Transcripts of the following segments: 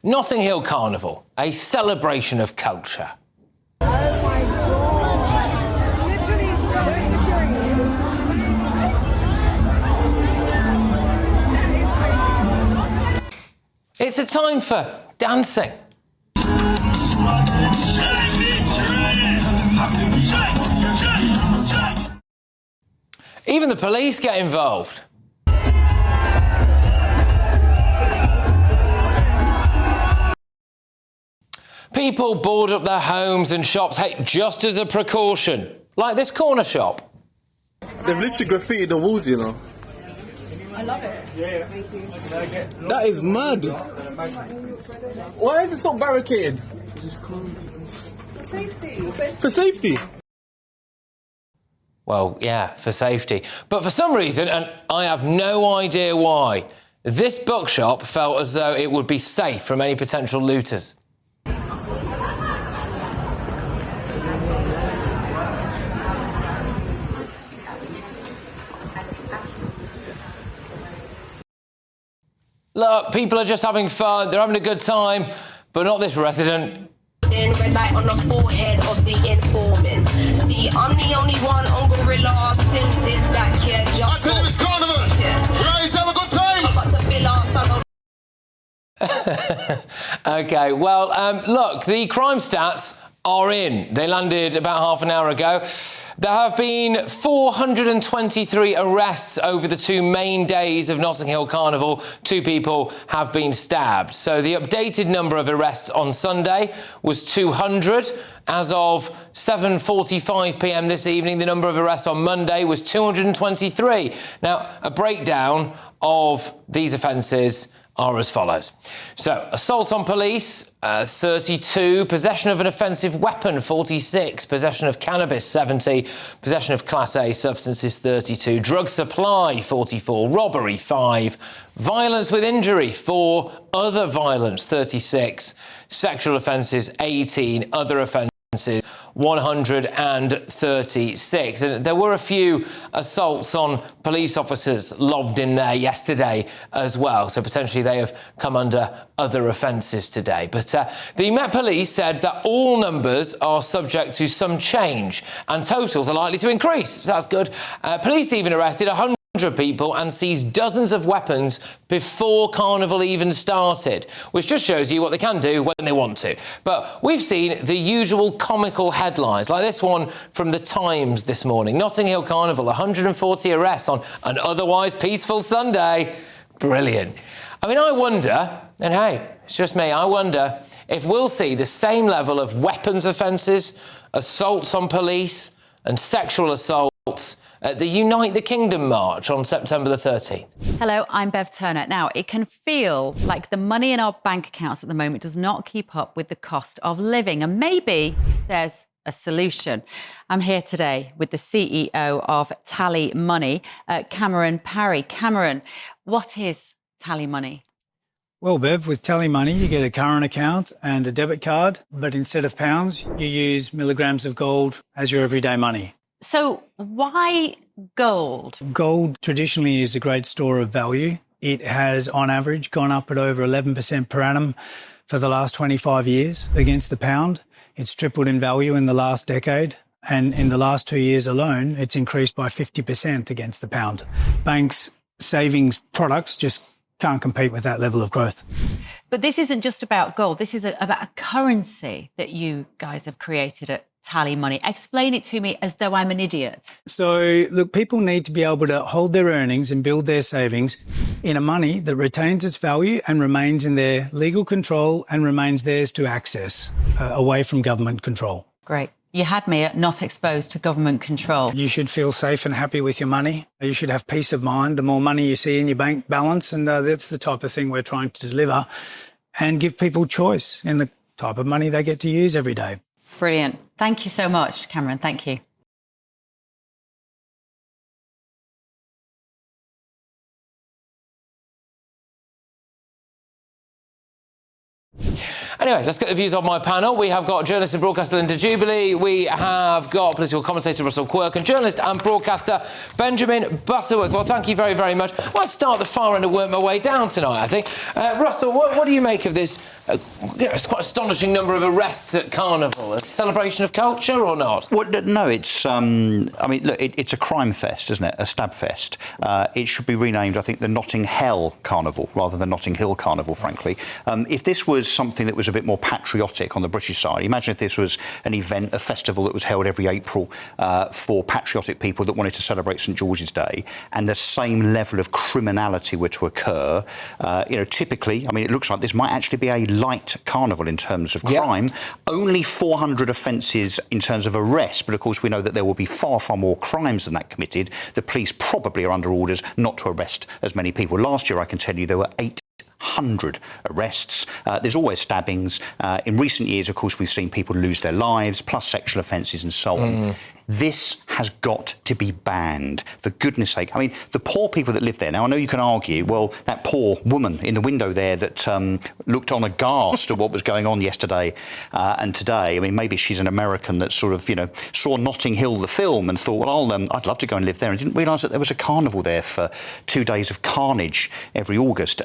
Notting Hill Carnival, a celebration of culture. Oh my God! Literally, It's a time for dancing. Even the police get involved. People board up their homes and shops, hey, just as a precaution, like this corner shop. They've literally graffitied the walls, you know. I love it. Yeah. That is mad. Why is it so barricaded? For safety. For safety. Well, yeah, for safety. But for some reason, and I have no idea why, this bookshop felt as though it would be safe from any potential looters. Look, people are just having fun, they're having a good time, but not this resident. Red light on the forehead of the informant. See, I'm the only one on Gorilla Sims is back here. I tell you, it's Carnival. Right, have a good time. I'm about to fill our summer. OK, well, look, the crime stats are in. They landed about half an hour ago. There have been 423 arrests over the 2 main days of Notting Hill Carnival. 2 people have been stabbed. So the updated number of arrests on Sunday was 200. As of 7:45 p.m. this evening, the number of arrests on Monday was 223. Now, a breakdown of these offences are as follows. So, assault on police, 32, possession of an offensive weapon, 46, possession of cannabis, 70, possession of Class A substances, 32, drug supply, 44, robbery, 5, violence with injury, 4, other violence, 36, sexual offences, 18, other offences, 136. And there were a few assaults on police officers lobbed in there yesterday as well. So potentially they have come under other offences today. But the Met Police said that all numbers are subject to some change and totals are likely to increase. So that's good. Police even arrested 100 people and seized dozens of weapons before Carnival even started, which just shows you what they can do when they want to. But we've seen the usual comical headlines, like this one from The Times this morning. Notting Hill Carnival, 140 arrests on an otherwise peaceful Sunday. Brilliant. I mean, I wonder, and hey, it's just me, I wonder if we'll see the same level of weapons offences, assaults on police and sexual assaults at the Unite the Kingdom March on September the 13th. Hello, I'm Bev Turner. Now, it can feel like the money in our bank accounts at the moment does not keep up with the cost of living, and maybe there's a solution. I'm here today with the CEO of TallyMoney, Cameron Parry. Cameron, what is TallyMoney? Well, Bev, with TallyMoney, you get a current account and a debit card, but instead of pounds, you use milligrams of gold as your everyday money. So why gold? Gold traditionally is a great store of value. It has, on average, gone up at over 11% per annum for the last 25 years against the pound. It's tripled in value in the last decade. And in the last 2 years alone, it's increased by 50% against the pound. Banks' savings products just can't compete with that level of growth. But this isn't just about gold. This is about a currency that you guys have created at TallyMoney. Explain it to me as though I'm an idiot. So, look, people need to be able to hold their earnings and build their savings in a money that retains its value and remains in their legal control and remains theirs to access, away from government control. Great. You had me at not exposed to government control. You should feel safe and happy with your money. You should have peace of mind. The more money you see in your bank balance, and that's the type of thing we're trying to deliver, and give people choice in the type of money they get to use every day. Brilliant. Thank you so much, Cameron. Thank you. Anyway, let's get the views of my panel. We have got journalist and broadcaster Linda Jubilee. We have got political commentator Russell Quirk and journalist and broadcaster Benjamin Butterworth. Well, thank you very, very much. I might start at the far end and work my way down tonight, I think. Russell, what do you make of this? It's quite an astonishing number of arrests at Carnival. A celebration of culture or not? Well, no, it's... I mean, look, it's a crime fest, isn't it? A stab fest. It should be renamed, I think, the Notting Hill Carnival, rather than Notting Hill Carnival, frankly. If this was something that was a bit more patriotic on the British side, imagine if this was an event, a festival that was held every April for patriotic people that wanted to celebrate St George's Day, and the same level of criminality were to occur. Typically, I mean, it looks like this might actually be a light carnival in terms of crime. Yep. Only 400 offences in terms of arrests, but of course we know that there will be far, far more crimes than that committed. The police probably are under orders not to arrest as many people. Last year, I can tell you, there were 800 arrests. There's always stabbings. In recent years, of course, we've seen people lose their lives, plus sexual offences and so on. This has got to be banned, for goodness sake. I mean, the poor people that live there. Now, I know you can argue, well, that poor woman in the window there that looked on aghast at what was going on yesterday and today. I mean, maybe she's an American that sort of, saw Notting Hill, the film, and thought, well, I'd love to go and live there, and didn't realise that there was a carnival there for 2 days of carnage every August.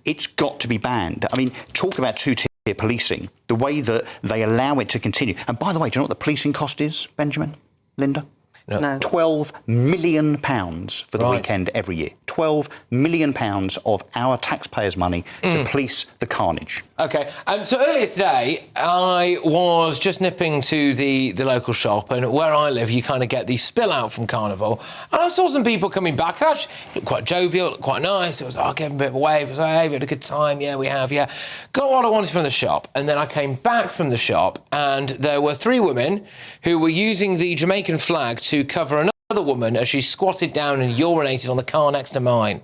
It's got to be banned. I mean, talk about two-tier policing, the way that they allow it to continue. And by the way, do you know what the policing cost is, Benjamin? Linda? No. £12 million for the weekend every year. £12 million of our taxpayers' money to police the carnage. OK, so earlier today, I was just nipping to the local shop, and where I live, you kind of get the spill out from Carnival, and I saw some people coming back, and actually looked quite jovial, looked quite nice. It was, I gave them a bit of a wave. I was like, hey, we had a good time. Yeah, we have, yeah. Got what I wanted from the shop, and then I came back from the shop, and there were 3 women who were using the Jamaican flag to cover another woman as she squatted down and urinated on the car next to mine.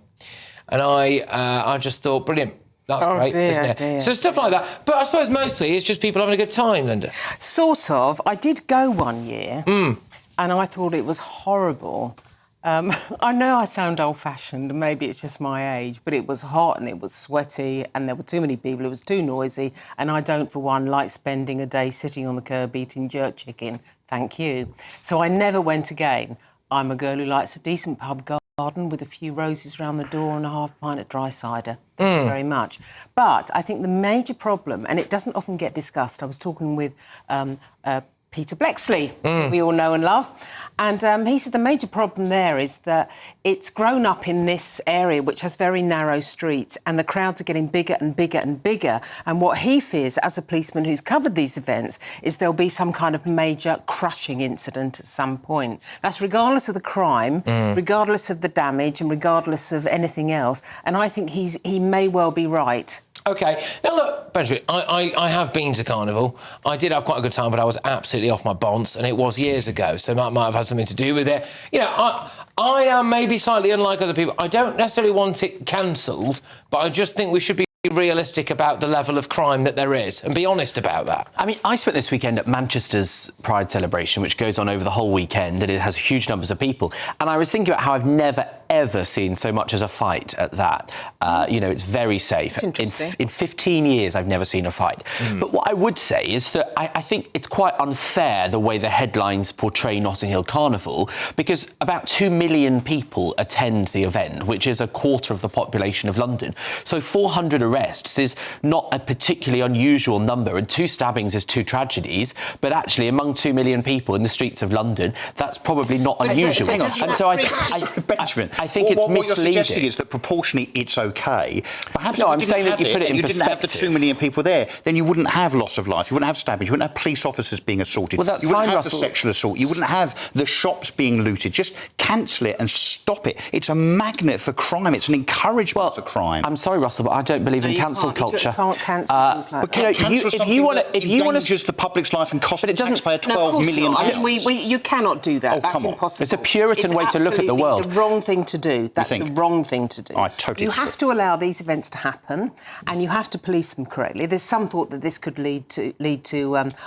And I just thought, brilliant. That's great, isn't it? Dear. So stuff like that. But I suppose mostly it's just people having a good time, Linda. Sort of. I did go one year, and I thought it was horrible. I know I sound old-fashioned, and maybe it's just my age, but it was hot and it was sweaty and there were too many people, it was too noisy, and I don't, for one, like spending a day sitting on the curb eating jerk chicken. Thank you. So I never went again. I'm a girl who likes a decent pub garden with a few roses round the door and a half pint of dry cider. Thank you very much. But I think the major problem, and it doesn't often get discussed, I was talking with Peter Blexley, who we all know and love, and he said the major problem there is that it's grown up in this area which has very narrow streets, and the crowds are getting bigger and bigger and bigger, and what he fears as a policeman who's covered these events is there'll be some kind of major crushing incident at some point. That's regardless of the crime, regardless of the damage, and regardless of anything else, and I think he may well be right. OK. Now, look, Benjamin, I have been to Carnival. I did have quite a good time, but I was absolutely off my bonce, and it was years ago, so that might have had something to do with it. I am maybe slightly unlike other people. I don't necessarily want it cancelled, but I just think we should be realistic about the level of crime that there is and be honest about that. I mean, I spent this weekend at Manchester's Pride celebration, which goes on over the whole weekend, and it has huge numbers of people. And I was thinking about how I've never, ever seen so much as a fight at that. It's very safe. In 15 years, I've never seen a fight. But what I would say is that I think it's quite unfair the way the headlines portray Notting Hill Carnival, because about 2 million people attend the event, which is a quarter of the population of London. So 400 arrests is not a particularly unusual number, and 2 stabbings is 2 tragedies, but actually among 2 million people in the streets of London, that's probably not unusual. Hang on. And so Benjamin, I think it's misleading. What you're suggesting is that proportionally it's OK. Perhaps no, I'm saying that you put it in perspective. You didn't have the 2 million people there, then you wouldn't have loss of life, you wouldn't have stabbings, you wouldn't have police officers being assaulted, well, that's you wouldn't fine, have Russell. the sexual assault, you wouldn't have the shops being looted. Just cancel it and stop it. It's a magnet for crime. It's an encouragement for crime. I'm sorry, Russell, but I don't believe in cancel culture. You can't cancel things like that. If you want to, the public's life and cost the taxpayer £12 million. I mean, you cannot do that. That's impossible. It's a Puritan way to look at the world. The wrong thing to do. That's the wrong thing to do. I totally You have to allow these events to happen, and you have to police them correctly. There's some thought that this could lead to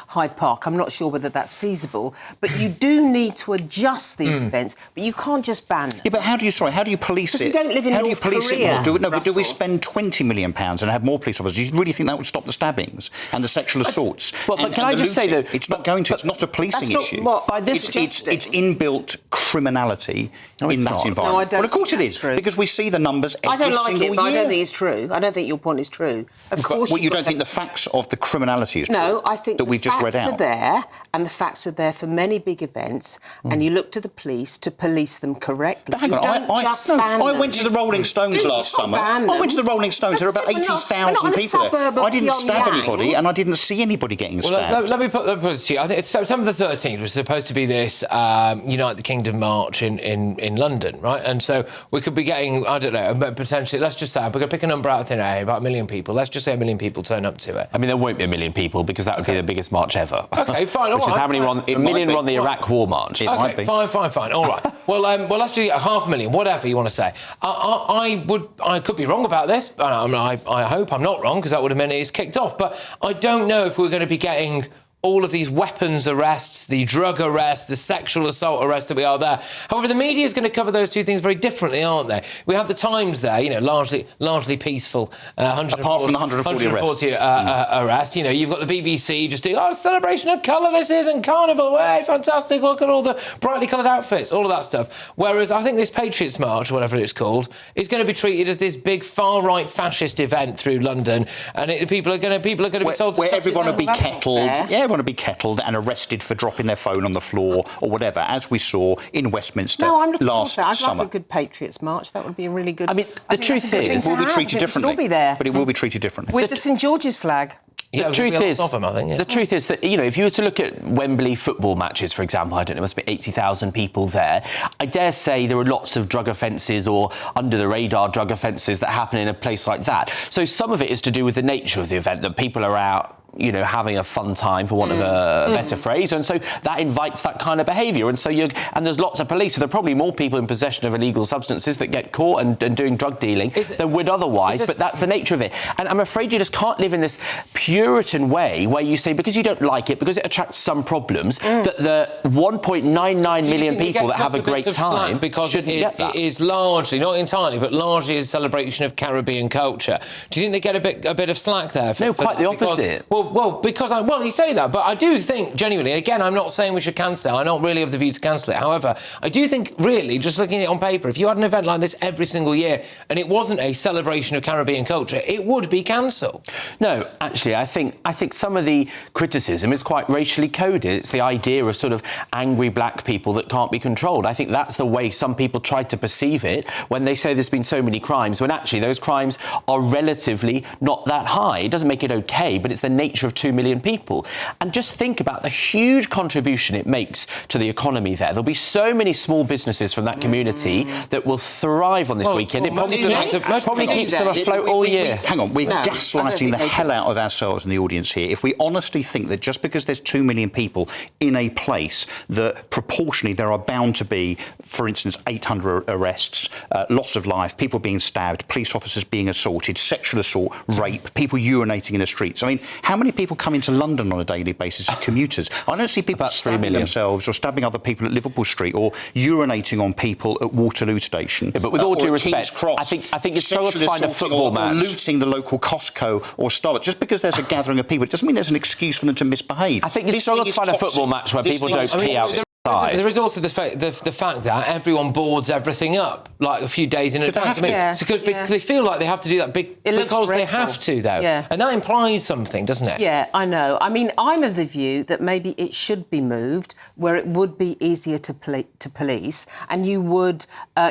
Hyde Park. I'm not sure whether that's feasible, but you do need to adjust these events. But you can't just ban them. Yeah, but how do you police it? Because we don't live in how North do you police Korea, it? But do we Russell. spend £20 million and have more police officers? Do you really think that would stop the stabbings and the sexual assaults? But can I just say though, it's not going to. It's not a policing that's not issue. what by this it's inbuilt criminality in it's that not. environment. No, I don't well, of course it think is that's true. because we see the numbers every I don't like single it, but I year. don't think it's true. I don't think your point is true. Of course, Well, you don't think the facts of the criminality is true? No, I think that the we've just read facts out. are there, and the facts are there for many big events, and you look to the police to police them correctly. But hang on, I went to the Rolling Stones last summer. I went to the Rolling Stones. There were about 80,000 people there. I didn't stab anybody, and I didn't see anybody getting stabbed. Well, let me put this to you. I think it's September the 13th was supposed to be this Unite the Kingdom march in London, right? And so we could be getting, I don't know, potentially, let's just say, we're going to pick a number out of thin air, about 1 million people. Let's just say 1 million people turn up to it. I mean, there won't be 1 million people because that would be the biggest march ever. OK, fine, all Which right. is how many won, 1 million won the Iraq War march. OK, fine, all right. Well, let's just get 500,000, whatever you want to say. I could be wrong about this, but I hope I'm not wrong, because that would have meant it's kicked off. But I don't know if we're going to be getting all of these weapons arrests, the drug arrests, the sexual assault arrests that we are there. However, the media is going to cover those two things very differently, aren't they? We have the Times there, largely peaceful. Apart from the 140 arrests. You've got the BBC just doing, celebration of colour, this isn't Carnival, hey, fantastic, look at all the brightly coloured outfits, all of that stuff. Whereas I think this Patriots March, whatever it's called, is going to be treated as this big far-right fascist event through London, and people are going to be told to... Where everyone will be kettled. Yeah, everyone will be kettled and arrested for dropping their phone on the floor or whatever, as we saw in Westminster last summer. I'd like a good Patriots March. That would be a really good... I mean, the truth is... It will be treated differently. Be there. But it will be treated differently. With the St George's flag. The truth is that, if you were to look at Wembley football matches, for example, I don't know, there must be 80,000 people there. I dare say there are lots of drug offences or under-the-radar drug offences that happen in a place like that. So some of it is to do with the nature of the event, that people are out, having a fun time, for want of a better phrase, and so that invites that kind of behaviour. And so there's lots of police, so there are probably more people in possession of illegal substances that get caught and doing drug dealing than would otherwise, but that's the nature of it. And I'm afraid you just can't live in this Puritan way where you say, because you don't like it, because it attracts some problems, that the 1.99 million people that have a great time because it is largely, not entirely, but largely a celebration of Caribbean culture. Do you think they get a bit of slack there? No, quite the opposite. Well, you say that, but I do think, genuinely, again, I'm not saying we should cancel it. I'm not really of the view to cancel it. However, I do think, really, just looking at it on paper, if you had an event like this every single year and it wasn't a celebration of Caribbean culture, it would be cancelled. No, actually, I think some of the criticism is quite racially coded. It's the idea of sort of angry black people that can't be controlled. I think that's the way some people try to perceive it when they say there's been so many crimes, when actually those crimes are relatively not that high. It doesn't make it OK, but it's the nature of 2 million people. And just think about the huge contribution it makes to the economy there. There'll be so many small businesses from that community that will thrive on this weekend. It probably keeps them afloat all year. Hang on, we're gaslighting the hell out of ourselves in the audience here. If we honestly think that just because there's 2 million people in a place, that proportionally there are bound to be, for instance, 800 arrests, loss of life, people being stabbed, police officers being assaulted, sexual assault, rape, people urinating in the streets. I mean, how many people come into London on a daily basis as commuters? I don't see people stabbing themselves or stabbing other people at Liverpool Street or urinating on people at Waterloo Station. Yeah, but with all due respect, Cross, I think you struggle to find a football match. Or looting the local Costco or Starbucks. Just because there's a gathering of people, it doesn't mean there's an excuse for them to misbehave. I think you struggle to find a football match where people don't pee out. There is also the fact that everyone boards everything up like a few days in advance. They feel like they have to do that because they have to, though. Yeah. And that implies something, doesn't it? Yeah, I know. I mean, I'm of the view that maybe it should be moved where it would be easier to police and you would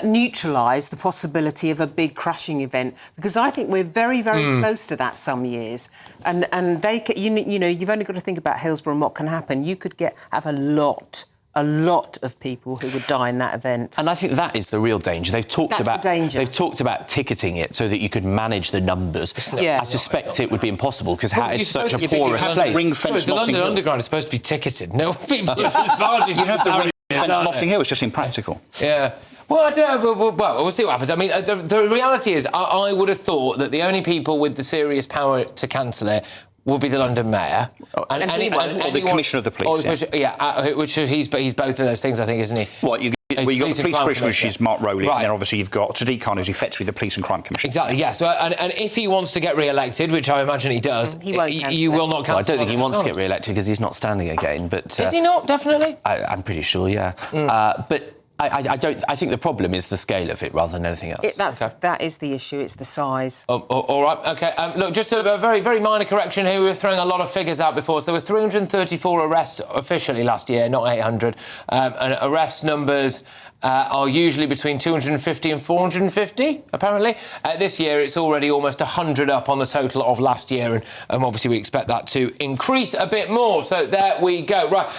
neutralise the possibility of a big crashing event, because I think we're very, very close to that some years. And they, you've only got to think about Hillsborough and what can happen. You could have a lot of people who would die in that event. And I think that is the real danger. They've talked about ticketing it so that you could manage the numbers. I suspect it would be impossible because it's such a porous place. The London Underground is supposed to be ticketed. No people. You have to ring-fence Notting Hill. It's just impractical. Yeah. Well, I don't know. Well, we'll see what happens. I mean, the reality is, I would have thought that the only people with the serious power to cancel it will be the London Mayor or the Commissioner of the Police. Which he's both of those things, I think, isn't he? Well, you've got the Police Commissioner, which is Mark Rowley, right. and then obviously you've got Sadiq Khan, who's effectively the Police and Crime Commissioner. Exactly, yes. And if he wants to get re-elected, which I imagine he does, you will not cancel. Well, I don't think he wants to get re-elected because he's not standing again. But is he not? Definitely. I'm pretty sure, yeah. But I think the problem is the scale of it rather than anything else. That is the issue. It's the size. All right. OK. Look, just a very, very minor correction here. We were throwing a lot of figures out before. So there were 334 arrests officially last year, not 800. And arrest numbers are usually between 250 and 450, apparently. This year, it's already almost 100 up on the total of last year. And obviously, we expect that to increase a bit more. So there we go. Right.